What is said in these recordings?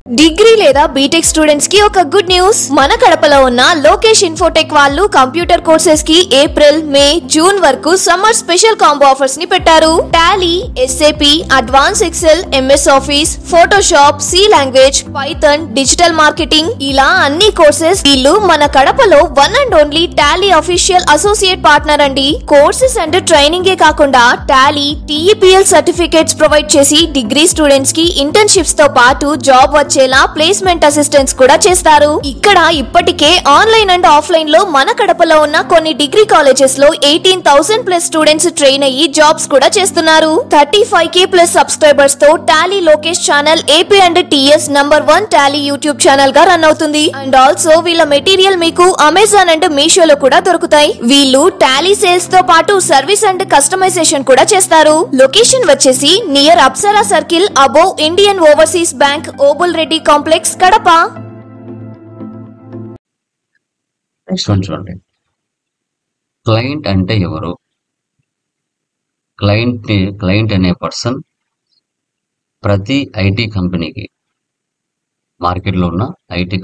Degree లేదా BTech students కి ఒక గుడ్ న్యూస్. మన కడపలో ఉన్న లోకేష్ ఇన్ఫోటెక్ వాళ్ళు కంప్యూటర్ కోర్సెస్ కి ఏప్రిల్, మే, జూన్ వరకు సమ్మర్ స్పెషల్ కాంబో ఆఫర్స్ ని పెట్టారు. Tally, SAP, advance Excel, MS Office, Photoshop, C language, Python, digital marketing ఇలా అన్ని కోర్సెస్ వీళ్ళు మన కడపలో one and only Tally official associate partner అండి. కోర్సెస్ అండ్ ట్రైనింగ్ ఏ కాకుండా టాలీ, టీఈపీఎల్ సర్టిఫికేట్స్ ప్రొవైడ్ చేసి డిగ్రీ స్టూడెంట్స్ కి ఇంటర్న్షిప్స్ తో పాటు జాబ్ వచ్చేలా ప్లేస్మెంట్ అసిస్టెన్స్ కూడా చేస్తారు. ఇక్కడ ఇప్పటికే ఆన్లైన్ అండ్ ఆఫ్లైన్ లో మన కడపలో ఉన్న కొన్ని డిగ్రీ కాలేజెస్ లో 18,000+ స్టూడెంట్స్ ట్రైన్ అయ్యి జాబ్స్ కూడా చేస్తున్నారు. 35K+ సబ్స్క్రైబర్స్ తో Tally Lokesh channel AP and TS #1 Tally YouTube channel గా రన్ అవుతుంది. అండ్ ఆల్సో వీళ్ళ మెటీరియల్ మీకు అమెజాన్ అండ్ మీషోలో కూడా దొరుకుతాయి. వీళ్ళు టాలీ సేల్స్ తో పాటు సర్వీస్ అండ్ కస్టమైజేషన్ కూడా చేస్తారు. లొకేషన్ వచ్చేసి near Apsara circle above Indian overseas bank, Obul Reddy complex, Kadapa. Next one చూడండి. క్లయింట్ అంటే ఎవరు? క్లయింట్ అనే పర్సన్ ప్రతి ఐటీ కంపెనీకి, మార్కెట్లో ఉన్న ఐటీ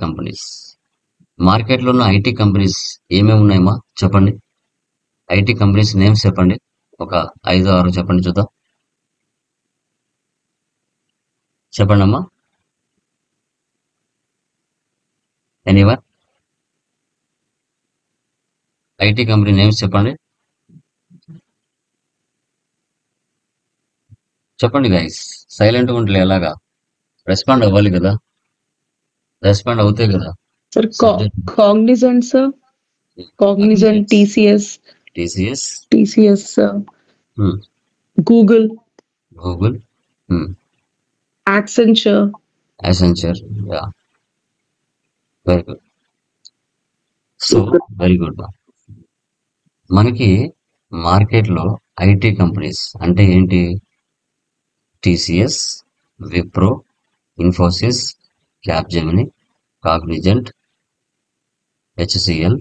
కంపెనీస్ ఏమేమి ఉన్నాయమ్మా చెప్పండి. ఐటీ కంపెనీస్ నేమ్స్ చెప్పండి. ఒక 5-6 చెప్పండి చూద్దాం. చెప్పండి అమ్మా. ఎనీవన్? ఐటీ కంపెనీ నేమ్స్ చెప్పండి. చెప్పండి గైస్. సైలెంట్గా ఉంటే ఎలాగా? రెస్పాండ్ అవ్వాలి కదా. రెస్పాండ్ అవుతాయి కదా. Sir, Cognizant, sir. Cognizant, TCS, sir. Google, Accenture. Yeah. Very good. So very good. మనకి మార్కెట్లో ఐటీ కంపెనీస్ అంటే ఏంటి? TCS, Wipro, Infosys, Capgemini, Cognizant, HCl.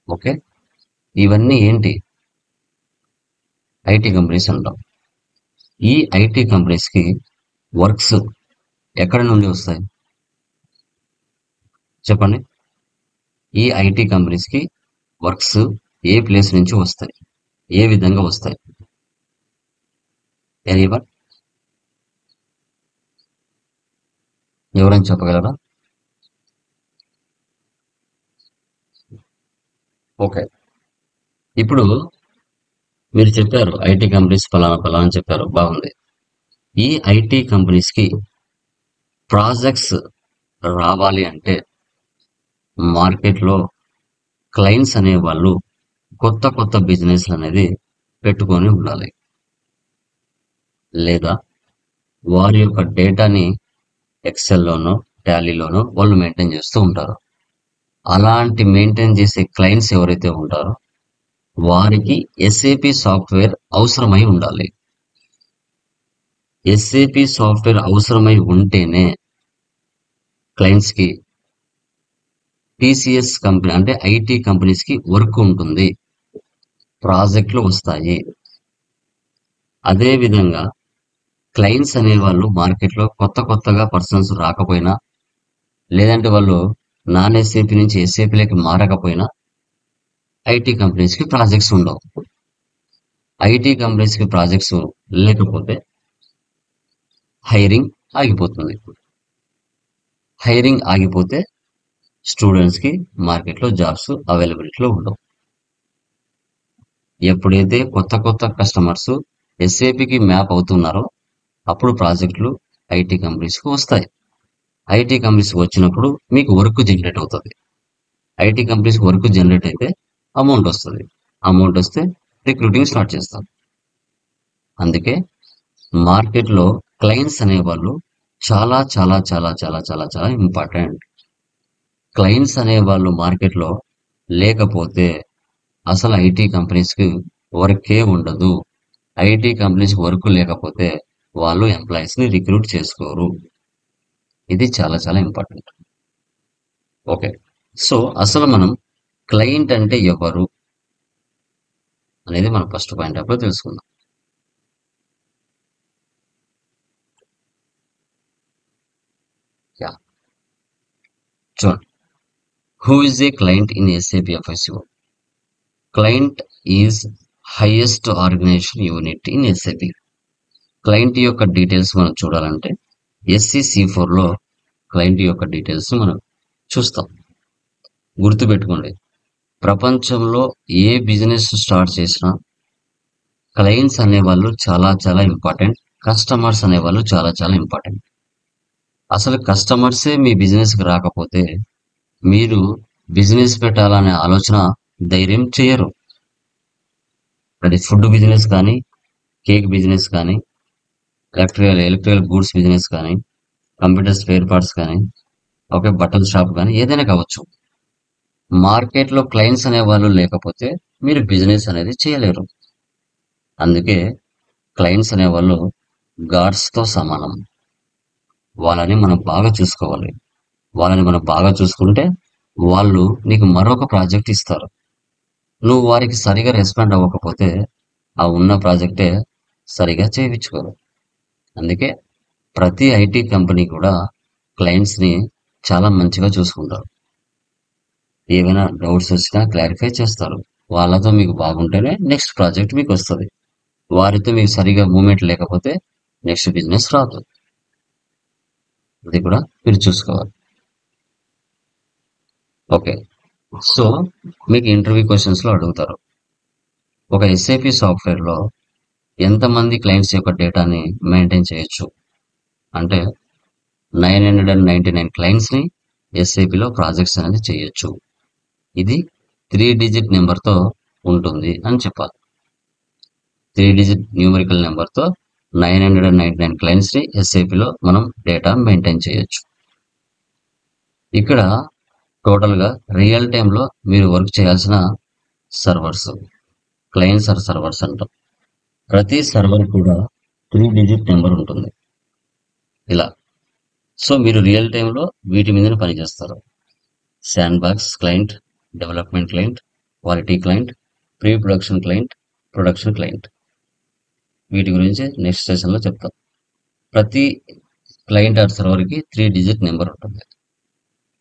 Okay, ఇవన్నీ ఏంటి? ఐటీ కంపెనీస్ అంటాం. ఈ ఐటీ కంపెనీస్కి వర్క్స్ ఎక్కడి నుండి వస్తాయి చెప్పండి. ఈ ఐటీ కంపెనీస్కి వర్క్స్ ఏ ప్లేస్ నుంచి వస్తాయి? ఏ విధంగా వస్తాయి? ఎవరైనా చెప్పగలరా? ఓకే, ఇప్పుడు మీరు చెప్పారు ఐటీ కంపెనీస్ ఫలానా అని చెప్పారు, బాగుంది. ఈ ఐటీ కంపెనీస్కి ప్రాజెక్ట్స్ రావాలి అంటే మార్కెట్లో క్లయింట్స్ అనేవాళ్ళు కొత్త బిజినెస్ అనేది పెట్టుకొని ఉండాలి, లేదా వారి యొక్క డేటాని ఎక్సెల్లోనో టాలీలోనో వాళ్ళు మెయింటైన్ చేస్తూ ఉంటారు. అలాంటి మెయింటైన్ చేసే క్లయింట్స్ ఎవరైతే ఉంటారో వారికి ఎస్ఏపి సాఫ్ట్వేర్ అవసరమై ఉండాలి. ఎస్ఏపి సాఫ్ట్వేర్ అవసరమై ఉంటేనే క్లయింట్స్కి టీసీఎస్ కంపెనీ అంటే ఐటీ కంపెనీస్కి వర్క్ ఉంటుంది, ప్రాజెక్టులు వస్తాయి. అదేవిధంగా క్లయింట్స్ అనేవాళ్ళు మార్కెట్లో కొత్తగా పర్సన్స్ రాకపోయినా, లేదంటే వాళ్ళు నాన్ ఎస్ఏపి నుంచి ఎస్ఏపిలోకి మారకపోయినా ఐటీ కంపెనీస్కి ప్రాజెక్ట్స్ ఉండవు. ఐటీ కంపెనీస్కి ప్రాజెక్ట్స్ లేకపోతే హైరింగ్ ఆగిపోతుంది. హైరింగ్ ఆగిపోతే స్టూడెంట్స్కి మార్కెట్లో జాబ్స్ అవైలబిలిటీలో ఉండవు. ఎప్పుడైతే కొత్త కస్టమర్స్ ఎస్ఏపికి మ్యాప్ అవుతున్నారో అప్పుడు ప్రాజెక్టులు ఐటీ కంపెనీస్కి వస్తాయి. ఐటీ కంపెనీస్కి వచ్చినప్పుడు మీకు వర్క్ జనరేట్ అవుతుంది. ఐటీ కంపెనీస్కి వర్క్ జనరేట్ అయితే అమౌంట్ వస్తుంది. అమౌంట్ వస్తే రిక్రూటింగ్ స్టార్ట్ చేస్తాం. అందుకే మార్కెట్లో క్లయింట్స్ అనేవాళ్ళు చాలా చాలా చాలా చాలా చాలా చాలా ఇంపార్టెంట్. క్లయింట్స్ అనేవాళ్ళు మార్కెట్లో లేకపోతే అసలు ఐటీ కంపెనీస్కి వర్కే ఉండదు. ఐటీ కంపెనీస్కి వర్క్ లేకపోతే వాళ్ళు ఎంప్లాయీస్ని రిక్రూట్ చేసుకోరు. ఇది చాలా చాలా ఇంపార్టెంట్. ఓకే, సో అసలు మనం క్లయింట్ అంటే ఎవరు అనేది మనం ఫస్ట్ పాయింట్ ఆఫ్ లో తెలుసుకుందాం. యా, చూడండి. Who is a client in SAP FSO? Client is highest organization unit in SAP. Client యొక్క డీటెయిల్స్ మనం చూడాలంటే SCC4లో క్లయింట్ యొక్క డీటెయిల్స్ మనం చూస్తాం. గుర్తుపెట్టుకోండి, ప్రపంచంలో ఏ బిజినెస్ స్టార్ట్ చేసినా క్లయింట్స్ అనేవాళ్ళు చాలా చాలా ఇంపార్టెంట్, కస్టమర్స్ అనేవాళ్ళు చాలా చాలా ఇంపార్టెంట్. అసలు కస్టమర్సే మీ బిజినెస్కి రాకపోతే మీరు బిజినెస్ పెట్టాలనే ఆలోచన ధైర్యం చేయరు. అది ఫుడ్ బిజినెస్ కానీ, కేక్ బిజినెస్ కానీ, ఎలక్ట్రికల్ గూడ్స్ బిజినెస్ కానీ, కంప్యూటర్ స్పేర్ పార్ట్స్ కానీ, ఓకే, బట్టల షాప్ కానీ, ఏదైనా కావచ్చు. మార్కెట్లో క్లయింట్స్ అనేవాళ్ళు లేకపోతే మీరు బిజినెస్ అనేది చేయలేరు. అందుకే క్లయింట్స్ అనేవాళ్ళు గాడ్స్తో సమానం. వాళ్ళని మనం బాగా చూసుకోవాలి. వాళ్ళని మనం బాగా చూసుకుంటే వాళ్ళు నీకు మరొక ప్రాజెక్ట్ ఇస్తారు. నువ్వు వారికి సరిగా రెస్పాండ్ అవ్వకపోతే ఆ ఉన్న ప్రాజెక్టే సరిగా చేయించుకోరు. అందుకే ప్రతి ఐటీ కంపెనీ కూడా క్లయింట్స్ని చాలా మంచిగా చూసుకుంటారు. ఏమైనా డౌట్స్ వచ్చినా క్లారిఫై చేస్తారు. వాళ్ళతో మీకు బాగుంటేనే నెక్స్ట్ ప్రాజెక్ట్ మీకు వస్తుంది. వారితో మీకు సరిగా మూమెంట్ లేకపోతే నెక్స్ట్ బిజినెస్ రాదు. అది కూడా మీరు చూసుకోవాలి. ఓకే, సో మీకు ఇంటర్వ్యూ క్వశ్చన్స్లో అడుగుతారు, ఒక SAP సాఫ్ట్వేర్లో ఎంతమంది క్లయింట్స్ యొక్క డేటాని మెయింటైన్ చేయొచ్చు అంటే 999 క్లయింట్స్ని SAPలో ప్రాజెక్ట్స్ అనేది చేయొచ్చు. ఇది 3 డిజిట్ నెంబర్తో ఉంటుంది అని చెప్పాలి. 3 డిజిట్ న్యూమరికల్ నెంబర్తో 999 క్లయింట్స్ని SAPలో మనం డేటా మెయింటైన్ చేయొచ్చు. ఇక్కడ టోటల్గా రియల్ టైంలో మీరు వర్క్ చేయాల్సిన సర్వర్స్, క్లయింట్స్ ఆర్ సర్వర్స్ అంటాం. ప్రతి సర్వర్ కూడా 3 డిజిట్ నెంబర్ ఉంటుంది ఇలా. సో మీరు రియల్ టైంలో వీటి మీదనే పనిచేస్తారు. Sand box client, development client, quality client, pre production client, production client. వీటి గురించి నెక్స్ట్ సెషన్లో చెప్తాం. ప్రతి క్లయింట్ ఆర్ సర్వర్కి 3 డిజిట్ నెంబర్ ఉంటుంది.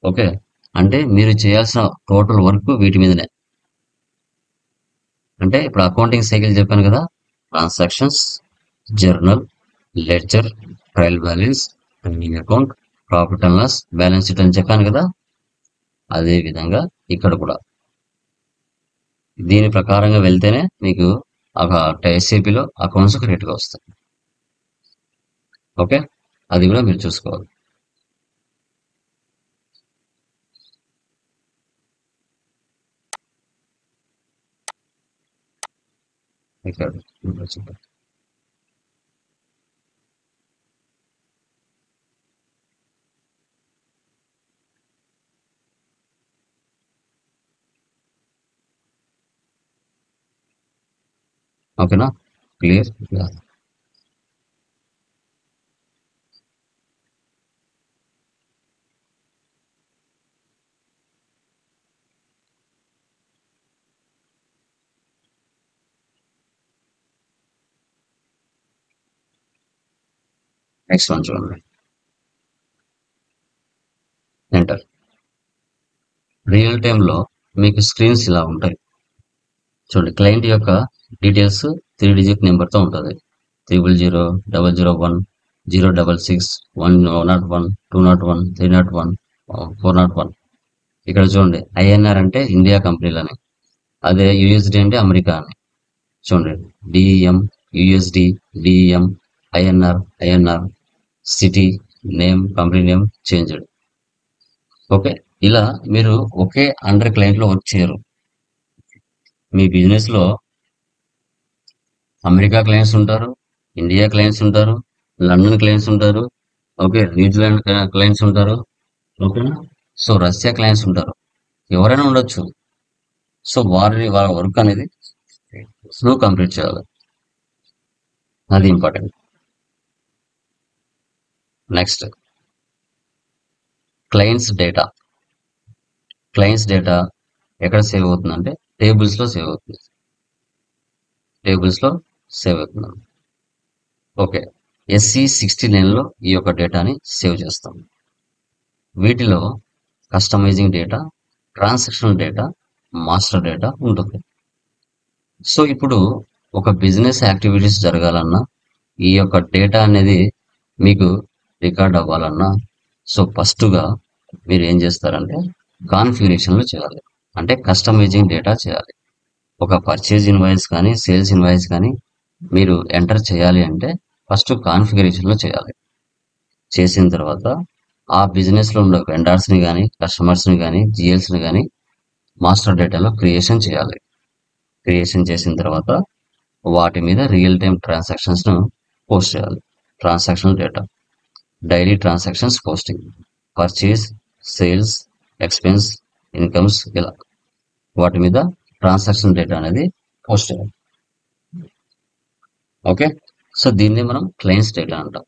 ఓకే, అంటే మీరు చేయాల్సిన టోటల్ వర్క్ వీటి మీదనే. అంటే ఇప్పుడు అకౌంటింగ్ సైకిల్ చెప్పాను కదా, transactions, journal, ledger, trial balance, pending account, profit and loss, balance sheet అని చెప్పాను కదా. అదే విధంగా ఇక్కడ కూడా దీని ప్రకారంగా వెళ్తేనే మీకు SAPలో అకౌంట్స్ కరెక్ట్గా వస్తాయి. ఓకే, అది కూడా మీరు చూసుకోవాలి. ఇక్కడ ఓకేనా, క్లియర్? నెక్స్ట్ వన్ చూడండి. ఎంటర్. రియల్ టైంలో మీకు స్క్రీన్స్ ఇలా ఉంటాయి చూడండి. క్లయింట్ యొక్క డీటెయిల్స్ 3 డిజిట్ నెంబర్తో ఉంటుంది. 000, 001, 066, 101, 201, 301, 401. ఇక్కడ చూడండి, INR అంటే ఇండియా కంపెనీలని, అదే USD అంటే అమెరికా అని. చూడండి, DEM, USD, DEM, INR, city name, company name changed. Okay, ఇలా మీరు ఒకే అండర్ క్లయింట్లో వర్క్ చేయరు. మీ బిజినెస్లో అమెరికా క్లయింట్స్ ఉంటారు, ఇండియా క్లయింట్స్ ఉంటారు, లండన్ క్లయింట్స్ ఉంటారు, ఓకే, న్యూజిలాండ్ క్లయింట్స్ ఉంటారు, ఓకేనా. సో రష్యా క్లయింట్స్ ఉంటారు, ఎవరైనా ఉండొచ్చు. సో వాళ్ళ వర్క్ అనేది నువ్వు కంప్లీట్ చేయాలి, అది important. Next, clients data. Clients data ఎక్కడ సేవ్ అవుతుందంటే టేబుల్స్లో సేవ్ అవుతుంది. ఓకే, SC69లో ఈ యొక్క డేటాని సేవ్ చేస్తాం. వీటిలో customising data, transactional data, master data ఉంటుంది. సో ఇప్పుడు ఒక బిజినెస్ యాక్టివిటీస్ జరగాలన్నా, ఈ యొక్క డేటా అనేది మీకు రికార్డ్ అవ్వాలన్నా, సో ఫస్ట్గా మీరు ఏం చేస్తారంటే కాన్ఫిగరేషన్లు చేయాలి, అంటే కస్టమైజింగ్ డేటా చేయాలి. ఒక పర్చేజ్ ఇన్వాయిస్ కానీ సేల్స్ ఇన్వాయిస్ కానీ మీరు ఎంటర్ చేయాలి అంటే ఫస్ట్ కాన్ఫిగరేషన్లో చేయాలి. చేసిన తర్వాత ఆ బిజినెస్లో ఉన్న వెండర్స్ని కానీ కస్టమర్స్ని కానీ జిఎల్స్ని కానీ మాస్టర్ డేటాలో క్రియేషన్ చేయాలి. క్రియేషన్ చేసిన తర్వాత వాటి మీద రియల్ టైం ట్రాన్సాక్షన్స్ను పోస్ట్ చేయాలి. Transactional data, daily transactions posting, purchase, sales, expense, incomes, ఇలా వాటి మీద ట్రాన్సాక్షన్ డేటా అనేది పోస్ట్ చేయాలి. ఓకే, సో దీన్ని మనం క్లయింట్స్ డేటా అంటాం.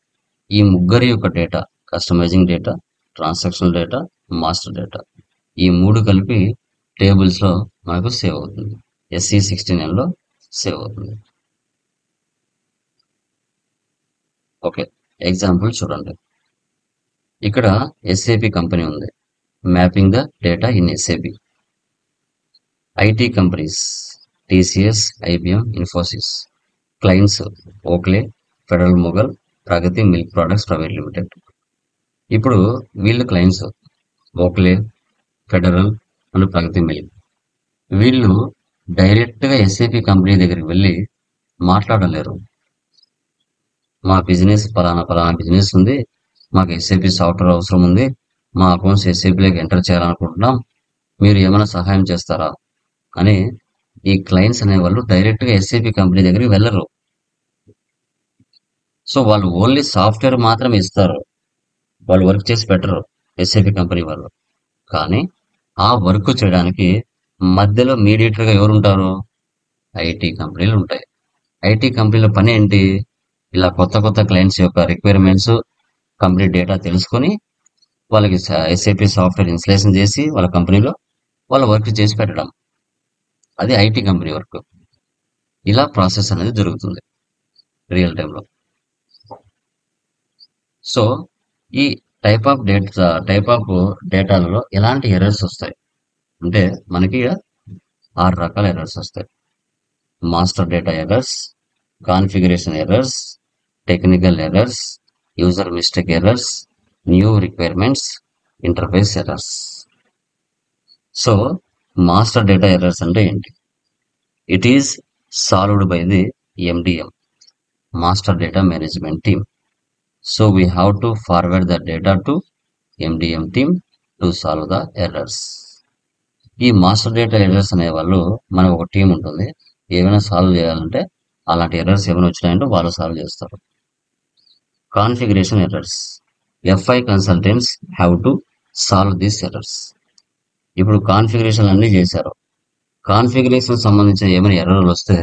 ఈ ముగ్గురి యొక్క data, customising data, transactional data, master data, ఈ మూడు కలిపి టేబుల్స్లో మనకు సేవ్ అవుతుంది. SE69లో సేవ్ అవుతుంది. ఓకే, ఎగ్జాంపుల్ చూడండి. ఇక్కడ SAP కంపెనీ ఉంది. Mapping the data in SAP. IT companies TCS, IBM, Infosys. Clients Oakley, Federal Mogul, Pragati milk products private limited. ఇప్పుడు వీళ్ళు clients Oakley, Federal and Pragati milk. వీళ్ళు డైరెక్ట్గా SAP కంపెనీ దగ్గరికి వెళ్ళి మాట్లాడలేరు. మా బిజినెస్ పలానా బిజినెస్ ఉంది, మాకు SAP సాఫ్ట్వేర్ అవసరం ఉంది, మా అకౌంట్స్ SAPలోకి ఎంటర్ చేయాలనుకుంటున్నాం, మీరు ఏమైనా సహాయం చేస్తారా అని ఈ క్లయింట్స్ అనేవాళ్ళు డైరెక్ట్గా SAP కంపెనీ దగ్గరికి వెళ్ళరు. సో వాళ్ళు ఓన్లీ సాఫ్ట్వేర్ మాత్రమే ఇస్తారు, వాళ్ళు వర్క్ చేసి పెట్టరు SAP కంపెనీ వాళ్ళు. కానీ ఆ వర్క్ చేయడానికి మధ్యలో మీడియేటర్గా ఎవరు ఉంటారు? IT కంపెనీలు ఉంటాయి. IT కంపెనీల పని ఏంటి? ఇలా కొత్త క్లయింట్స్ యొక్క రిక్వైర్మెంట్స్, కంప్లీట్ డేటా తెలుసుకొని వాళ్ళకి SAP సాఫ్ట్వేర్ ఇన్స్టలేషన్ చేసి వాళ్ళ కంపెనీలో వాళ్ళ వర్క్ చేసి పెట్టడం, అది IT కంపెనీ వర్క్. ఇలా ప్రాసెస్ అనేది జరుగుతుంది రియల్ టైంలో. సో ఈ టైప్ ఆఫ్ డేటాలలో ఎలాంటి ఎర్రర్స్ వస్తాయి అంటే మనకి 6 రకాల ఎర్రర్స్ వస్తాయి. Master data errors, configuration errors, technical errors, user mistake errors, new requirements, interface errors. So master data errors అంటే ఏంటి? It is solved by the MDM, master data management team. So we have to forward the data to MDM team to solve the errors. ఈ master data errors అనే వాళ్ళు మనకు ఒక team ఉంటుంది. ఏమైనా solve చేయాలంటే అలాంటి ఎర్రర్స్ ఏమైనా వచ్చినాయంటే వాళ్ళు సాల్వ్ చేస్తారు. Configuration errors, FI consultants have to solve these errors. ఇప్పుడు కాన్ఫిగరేషన్ అన్నీ చేశారు, కాన్ఫిగరేషన్ సంబంధించిన ఏమైనా ఎర్రర్లు వస్తే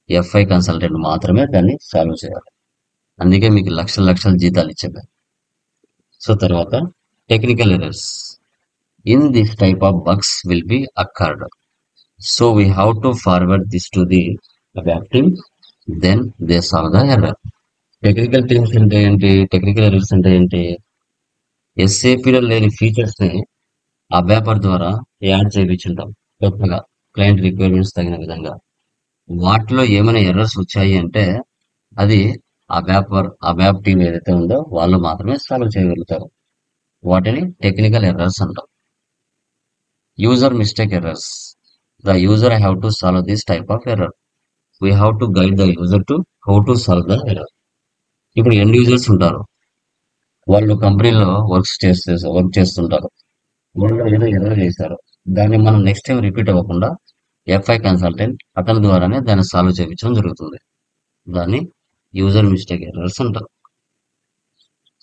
FI కన్సల్టెంట్ మాత్రమే దాన్ని సాల్వ్ చేయాలి. అందుకే మీకు లక్షల జీతాలు ఇచ్చేది. సో తర్వాత technical errors. In this type of bugs will be occurred. So we have to forward this to the ABAP team, then they solve the error. Technical teams అంటే ఏంటి? టెక్నికల్ ఎర్రర్స్ అంటే ఏంటి? SAPలో లేని ఫీచర్స్ని అబ్యాపర్ ద్వారా యాడ్ చేయించుంటాం కొత్తగా client requirements తగిన విధంగా. వాటిలో ఏమైనా ఎర్రర్స్ వచ్చాయి అంటే అది అబ్యాప్ టీం ఏదైతే ఉందో వాళ్ళు మాత్రమే సాల్వ్ చేయగలుగుతారు. వాటిని టెక్నికల్ ఎర్రర్స్ అంటాం. User mistake errors. The user have to solve this type of error. We have to guide the user to how to solve the error. ఇప్పుడు ఎండ్ యూజర్స్ ఉంటారు, వాళ్ళు కంపెనీలో వర్క్ చేస్తుంటారు, వాళ్ళు ఏదో ఎర్రర్ చేశారు, దాన్ని మనం నెక్స్ట్ టైం రిపీట్ అవ్వకుండా FI కన్సల్టెంట్ అతని ద్వారానే దాన్ని సాల్వ్ చేయించడం జరుగుతుంది. దాన్ని యూజర్ మిస్టేక్ ఎర్రర్స్ అంటారు.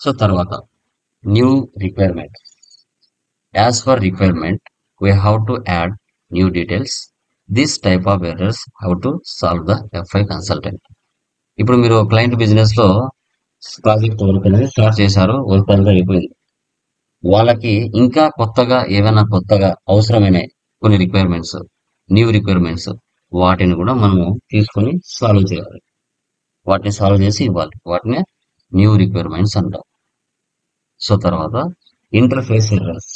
సో తర్వాత new requirement. As for requirement we have to add new details. This type of errors have to solve the FI consultant. ఇప్పుడు మీరు క్లయింట్ బిజినెస్లో ప్రాజెక్ట్ వర్క్ అనేది స్టార్ట్ చేశారు, వర్క్ అంతా అయిపోయింది. వాళ్ళకి ఇంకా ఏమైనా కొత్తగా అవసరమైన కొన్ని రిక్వైర్మెంట్స్, న్యూ రిక్వైర్మెంట్స్, వాటిని కూడా మనము తీసుకొని సాల్వ్ చేయాలి. వాటిని సాల్వ్ చేసి ఇవ్వాలి. వాటిని న్యూ రిక్వైర్మెంట్స్ అంటాం. సో తర్వాత interface errors.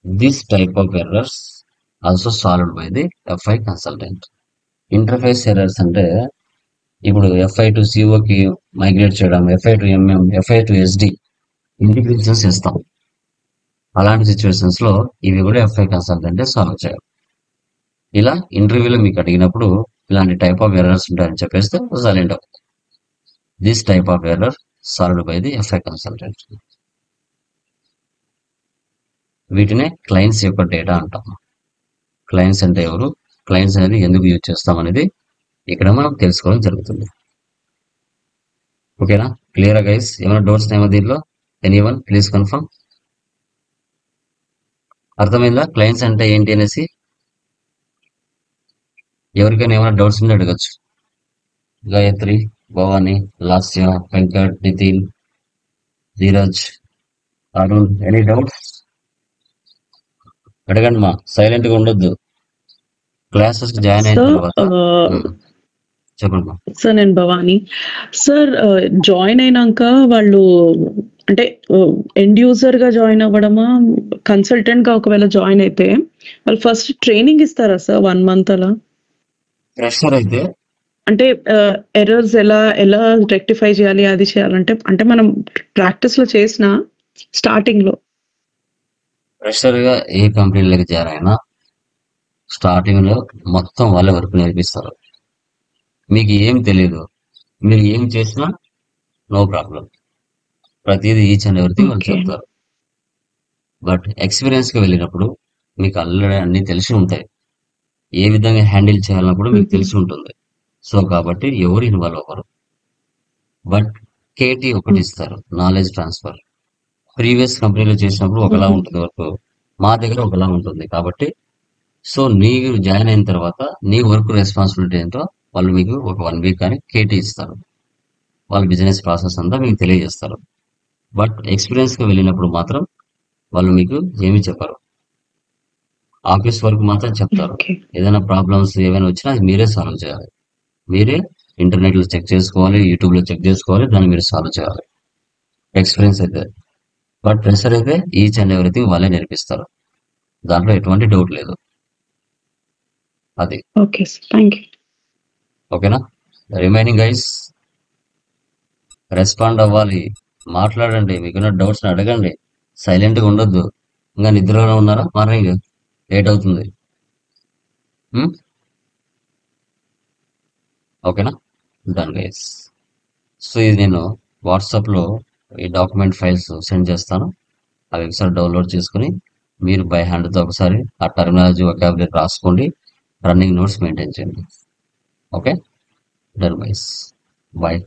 This type of errors also solved by the FI consultant. Interface errors అంటే ఇప్పుడు ఎఫ్ఐ టు సిఓకి మైగ్రేట్ చేయడం, FI to MM, FI to SD integrations ఇస్తాం. అలాంటి సిచ్యువేషన్స్ లో ఇవి కూడా ఎఫ్ఐ కన్సల్టెంట్ సాల్వ్ చేయాలి. ఇలా ఇంటర్వ్యూలో మీకు అడిగినప్పుడు ఇలాంటి టైప్ ఆఫ్ ఎర్రర్స్ ఉంటాయని చెప్పేస్తే సైలెంట్ అవుతుంది. This type of error solved by the FI consultant. వీటినే క్లయింట్స్ యొక్క డేటా అంటాం. క్లయింట్స్ అంటే ఎవరు, క్లయింట్స్ అనేది ఎందుకు యూజ్ చేస్తాం అనేది ఇక్కడ మనం తెలుసుకోవడం జరుగుతుంది. ఓకేనా, క్లియరా గైస్? ఏమైనా డౌట్స్ ఏమో దీనిలో? Anyone please confirm. అర్థమైందా క్లయింట్స్ అంటే ఏంటి అనేసి? ఎవరికైనా ఏమైనా డౌట్స్ ఉంటే అడగచ్చు. Gayatri, Bhavani, Lasya, Venkat, Nitin, Dheeraj, Arun, any doubts? అడగండి మా, సైలెంట్ గా ఉండొద్దు. క్లాసెస్ జాయిన్ అయిన తర్వాత చెప్పండి మా. సార్ నేను భవాని. సార్ జాయిన్ అయినాక వాళ్ళు అంటే ఎండ్ యూజర్ గా జాయిన్ అవ్వడమా, కన్సల్టెంట్ గా ఒకవేళ జాయిన్ అయితే వాళ్ళు ఫస్ట్ ట్రైనింగ్ ఇస్తారా సార్ 1 month అలా? ఫ్రెషర్ అయితే అంటే ఎర్రర్స్ ఎలా ఎలా రెక్టిఫై చేయాలి అది చేయాలంటే, అంటే మనం ప్రాక్టీస్ లో చేసిన స్టార్టింగ్ లో. ఫ్రెషర్ గా ఏ కంపెనీలోకి చేరైనా స్టార్టింగ్ లో మొత్తం వాళ్ళ వరకు నేర్పిస్తారు. మీకు ఏం తెలియదు, మీరు ఏం చేసినా నో ప్రాబ్లం, ప్రతిదీ ఈచ్ అండ్ ఎవ్రీథింగ్ వాళ్ళు Okay. చెప్తారు. బట్ ఎక్స్పీరియన్స్ కి వెళ్ళినప్పుడు మీకు ఆల్రెడీ అన్ని తెలిసి ఉంటాయి, ఏ విధంగా హ్యాండిల్ చేయాలన్నప్పుడు మీకు తెలిసి ఉంటుంది. సో కాబట్టి ఎవరు ఇన్వాల్వ్ అవ్వరు. బట్ కేటీ ఒకటి ఇస్తారు, నాలెడ్జ్ ట్రాన్స్ఫర్. ప్రీవియస్ కంపెనీలో చేసినప్పుడు ఒకలా ఉంటుంది వర్క్, మా దగ్గర ఒకలా ఉంటుంది. కాబట్టి సో నీకు జాయిన్ అయిన తర్వాత నీ వర్క్ రెస్పాన్సిబిలిటీ ఏంటో వాళ్ళు మీకు ఒక 1 week కానీ కేటీ ఇస్తారు. వాళ్ళ బిజినెస్ ప్రాసెస్ అంతా మీకు తెలియజేస్తారు. బట్ ఎక్స్పీరియన్స్ గా వెళ్ళినప్పుడు మాత్రం వాళ్ళు మీకు ఏమీ చెప్పరు, ఆఫీస్ వర్క్ మాత్రం చెప్తారు. Okay. ఏదైనా ప్రాబ్లమ్స్ ఏమైనా వచ్చినా అది మీరే సాల్వ్ చేయాలి. మీరే ఇంటర్నెట్ లో చెక్ చేసుకోవాలి, యూట్యూబ్ లో చెక్ చేసుకోవాలి, దాన్ని మీరు సాల్వ్ చేయాలి. ఎక్స్పీరియన్స్ అయితే. బట్ ప్రెషర్ అయితే ఈచ్ అండ్ ఎవ్రీథింగ్ వాళ్ళే నేర్పిస్తారు, దాంట్లో ఎటువంటి డౌట్ లేదు. అది ఓకే సార్, థ్యాంక్ యూ. ఓకేనా? రిమైనింగ్ గైస్ రెస్పాండ్ అవ్వాలి, మాట్లాడండి, మీకున్న డౌట్స్ అడగండి, సైలెంట్ గా ఉండొద్దు. ఇంకా నిద్రలో ఉన్నారా? మార్నింగ్ లేట్ అవుతుంది. ఓకేనా? Done guys. సో ఇది నేను వాట్సాప్ లో ఈ డాక్యుమెంట్ ఫైల్స్ సెండ్ చేస్తాను, అవి ఒకసారి డౌన్లోడ్ చేసుకుని మీరు బై హ్యాండ్ తో ఒకసారి ఆ టర్మినాలజీ వొకాబులరీ రాసుకోండి, రన్నింగ్ నోట్స్ మెయింటైన్ చేయండి. Okay, done guys, bye.